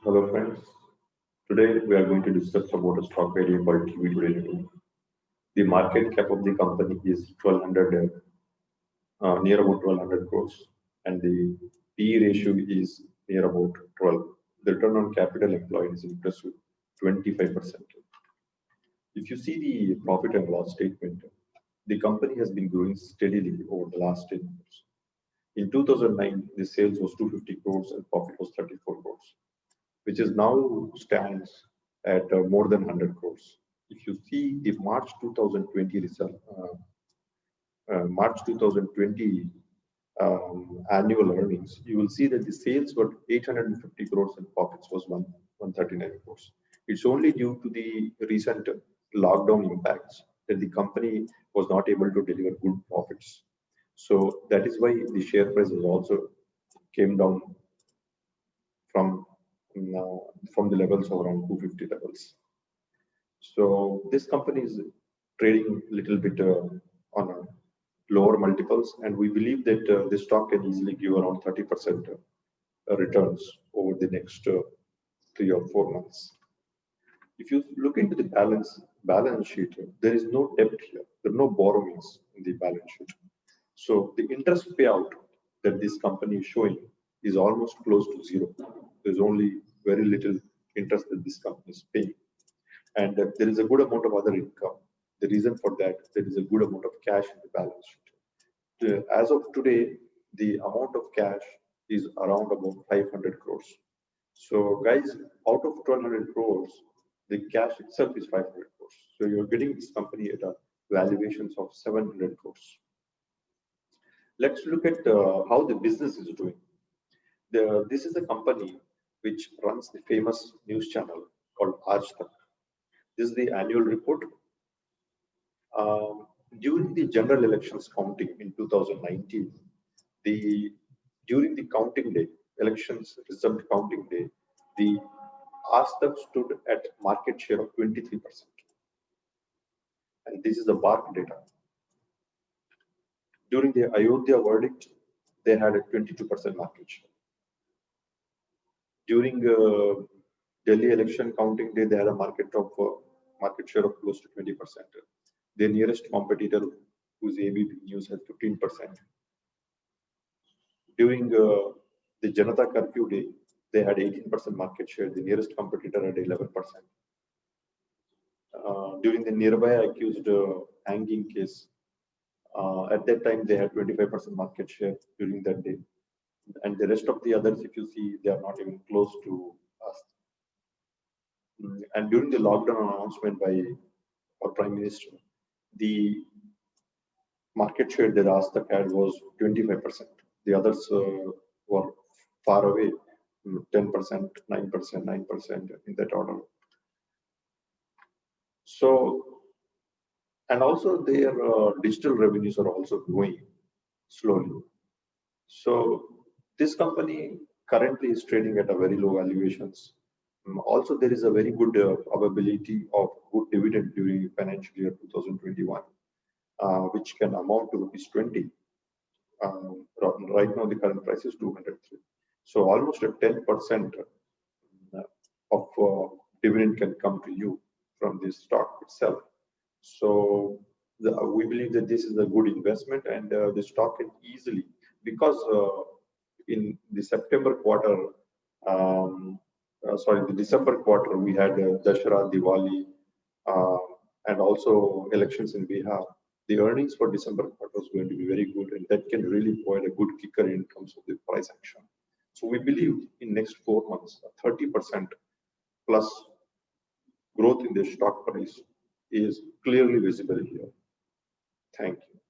Hello friends, today we are going to discuss about a stock idea called TV Today Network. The market cap of the company is 1200, near about 1200 crores, and the PE ratio is near about 12. The return on capital employed is impressive, 25%. If you see the profit and loss statement, the company has been growing steadily over the last 10 years. In 2009, the sales was 250 crores and profit was 34 crores, which is now stands at more than 100 crores. If you see the March 2020 result, March 2020 annual earnings, you will see that the sales were 850 crores and profits was 139 crores. It's only due to the recent lockdown impacts that the company was not able to deliver good profits. So that is why the share price has also came down from from the levels of around 250 levels. So this company is trading a little bit on a lower multiples, and we believe that the stock can easily give around 30% returns over the next 3 or 4 months. If you look into the balance sheet, there is no debt here. There are no borrowings in the balance sheet. So the interest payout that this company is showing is almost close to zero. There's only very little interest that this company is paying, and there is a good amount of other income. The reason for that, there is a good amount of cash in the balance sheet. As of today, the amount of cash is around about 500 crores. So, guys, out of 1200 crores, the cash itself is 500 crores. So, you're getting this company at a valuations of 700 crores. Let's look at how the business is doing. This is a company which runs the famous news channel called Aaj Tak. This is the annual report. During the general elections counting in 2019, during the counting day, elections result counting day, the Aaj Tak stood at market share of 23%. And this is the BARC data. During the Ayodhya verdict, they had a 22% market share. During Delhi election counting day, they had a market share of close to 20%. Their nearest competitor, who's ABP News, has 15%. During the Janata Curfew day, they had 18% market share. The nearest competitor had 11%. During the Nirbhaya accused hanging case, at that time they had 25% market share during that day. And the rest of the others, if you see, they are not even close to us. And during the lockdown announcement by our Prime Minister, the market share that Aaj Tak had was 25%. The others were far away, 10%, 9%, 9% in that order. So, and also their digital revenues are also growing slowly. So this company currently is trading at a very low valuations. Also, there is a very good probability of good dividend during financial year 2021, which can amount to rupees 20. Right now, the current price is 203. So almost a 10% of dividend can come to you from this stock itself. So we believe that this is a good investment, and the stock can easily, because in the September quarter, the December quarter, we had Dashera, Diwali, and also elections in Bihar. The earnings for December quarter was going to be very good, and that can really provide a good kicker in terms of the price action. So we believe in next 4 months, 30% plus growth in the stock price is clearly visible here. Thank you.